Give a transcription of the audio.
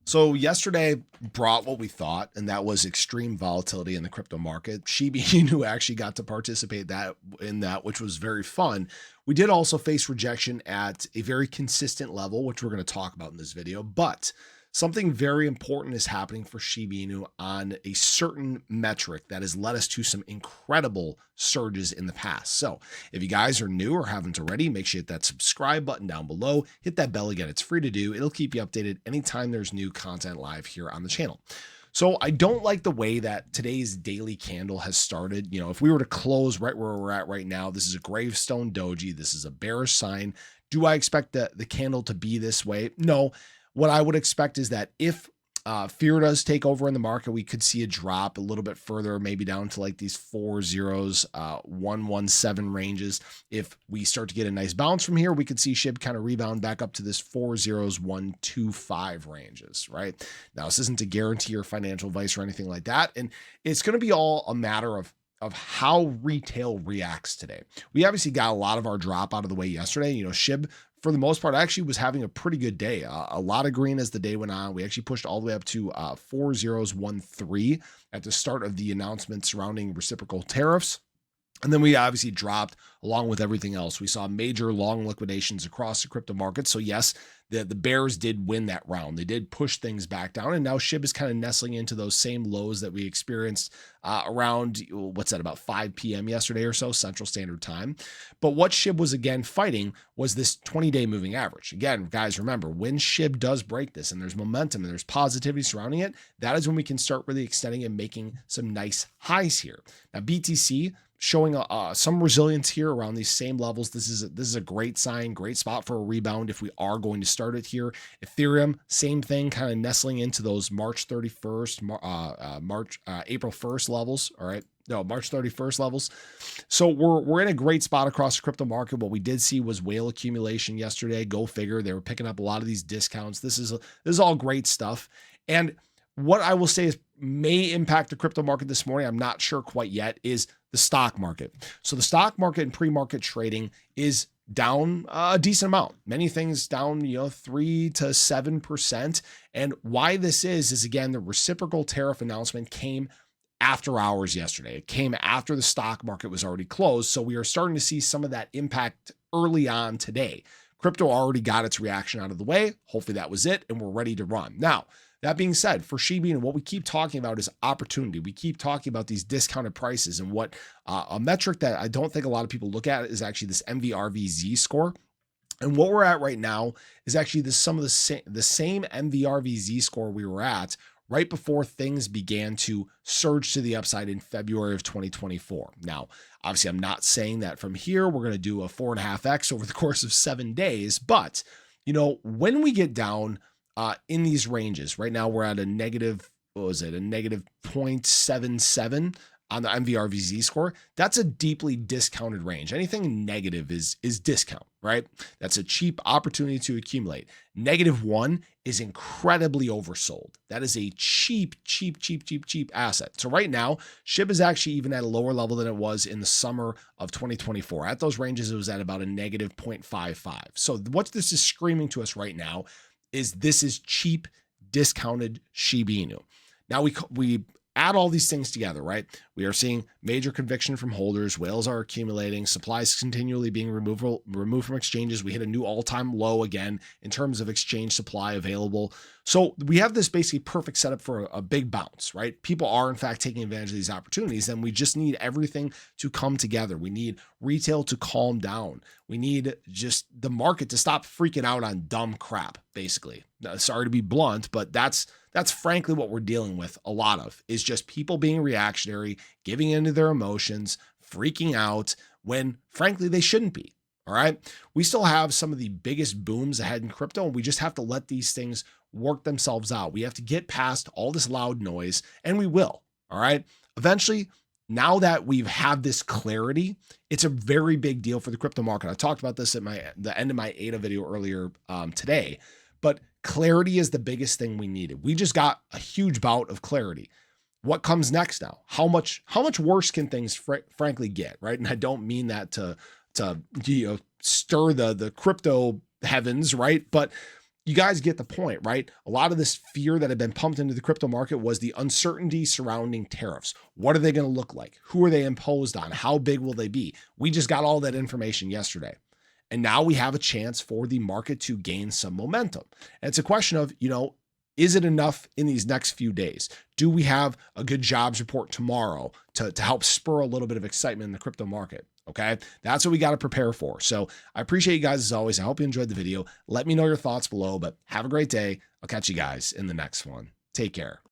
So yesterday brought what we thought, and that was extreme volatility in the crypto market. Shiba Inu actually got to participate in that, which was very fun. We did also face rejection at a very consistent level, which we're going to talk about in this video, but something very important is happening for Shiba Inu on a certain metric that has led us to some incredible surges in the past. So if you guys are new or haven't already, make sure you hit that subscribe button down below, hit that bell again. It's free to do. It'll keep you updated anytime there's new content live here on the channel. So I don't like the way that today's daily candle has started. You know, if we were to close right where we're at right now, this is a gravestone doji. This is a bearish sign. Do I expect the candle to be this way? No. What I would expect is that if fear does take over in the market, we could see a drop a little bit further, maybe down to like these 40s, 117 ranges. If we start to get a nice bounce from here, we could see SHIB kind of rebound back up to this 40s, 125 ranges, right? Now, this isn't a guarantee or financial advice or anything like that. And it's going to be all a matter of how retail reacts today. We obviously got a lot of our drop out of the way yesterday. You know, SHIB, for the most part, actually was having a pretty good day. A lot of green as the day went on. We actually pushed all the way up to 4013 at the start of the announcement surrounding reciprocal tariffs. And then we obviously dropped along with everything else. We saw major long liquidations across the crypto market. So yes, the bears did win that round. They did push things back down. And now SHIB is kind of nestling into those same lows that we experienced around, what's that, about 5 p.m. yesterday or so, Central Standard Time. But what SHIB was again fighting was this 20-day moving average. Again, guys, remember, when SHIB does break this and there's momentum and there's positivity surrounding it, that is when we can start really extending and making some nice highs here. Now, BTC, showing some resilience here around these same levels. This is a great sign, great spot for a rebound if we are going to start it here. Ethereum, same thing, kind of nestling into those March 31st, April 1st levels. All right. No, March 31st levels. So we're in a great spot across the crypto market. What we did see was whale accumulation yesterday. Go figure. They were picking up a lot of these discounts. This is all great stuff. And what I will say is may impact the crypto market this morning, I'm not sure quite yet, is the stock market. So the stock market and pre-market trading is down a decent amount. Many things down, 3 to 7%. And why this is again, the reciprocal tariff announcement came after hours yesterday. It came after the stock market was already closed. So we are starting to see some of that impact early on today. Crypto already got its reaction out of the way. Hopefully that was it, and we're ready to run. Now, that being said, for Shiba Inu, what we keep talking about is opportunity. We keep talking about these discounted prices, and what a metric that I don't think a lot of people look at is actually this MVRV Z score. And what we're at right now is actually the same MVRV Z score we were at right before things began to surge to the upside in February of 2024. Now, obviously, I'm not saying that from here we're going to do a 4.5x over the course of 7 days, but when we get down in these ranges, right now we're at a negative, a negative 0.77 on the MVRV Z score. That's a deeply discounted range. Anything negative is discount, right? That's a cheap opportunity to accumulate. -1 is incredibly oversold. That is a cheap asset. So right now, SHIB is actually even at a lower level than it was in the summer of 2024. At those ranges, it was at about a negative 0.55. So what this is screaming to us right now is this is cheap, discounted Shiba Inu. Now we add all these things together, right? We are seeing major conviction from holders. Whales are accumulating. Supplies continually being removed from exchanges. We hit a new all-time low again in terms of exchange supply available. So we have this basically perfect setup for a big bounce, right? People are in fact taking advantage of these opportunities, and we just need everything to come together. We need retail to calm down. We need just the market to stop freaking out on dumb crap, basically. Now, sorry to be blunt, but that's frankly what we're dealing with a lot of, is just people being reactionary, giving into their emotions, freaking out when frankly they shouldn't be. All right. We still have some of the biggest booms ahead in crypto, and we just have to let these things work themselves out. We have to get past all this loud noise, and we will. All right. Eventually, now that we've had this clarity, it's a very big deal for the crypto market. I talked about this at the end of my ADA video earlier today, but clarity is the biggest thing we needed. We just got a huge bout of clarity. What comes next now? How much worse can things frankly get, right? And I don't mean that to stir the crypto heavens, right? But you guys get the point, right? A lot of this fear that had been pumped into the crypto market was the uncertainty surrounding tariffs. What are they going to look like? Who are they imposed on? How big will they be? We just got all that information yesterday. And now we have a chance for the market to gain some momentum. And it's a question of, is it enough in these next few days? Do we have a good jobs report tomorrow to help spur a little bit of excitement in the crypto market? Okay, that's what we got to prepare for. So I appreciate you guys as always. I hope you enjoyed the video. Let me know your thoughts below, but have a great day. I'll catch you guys in the next one. Take care.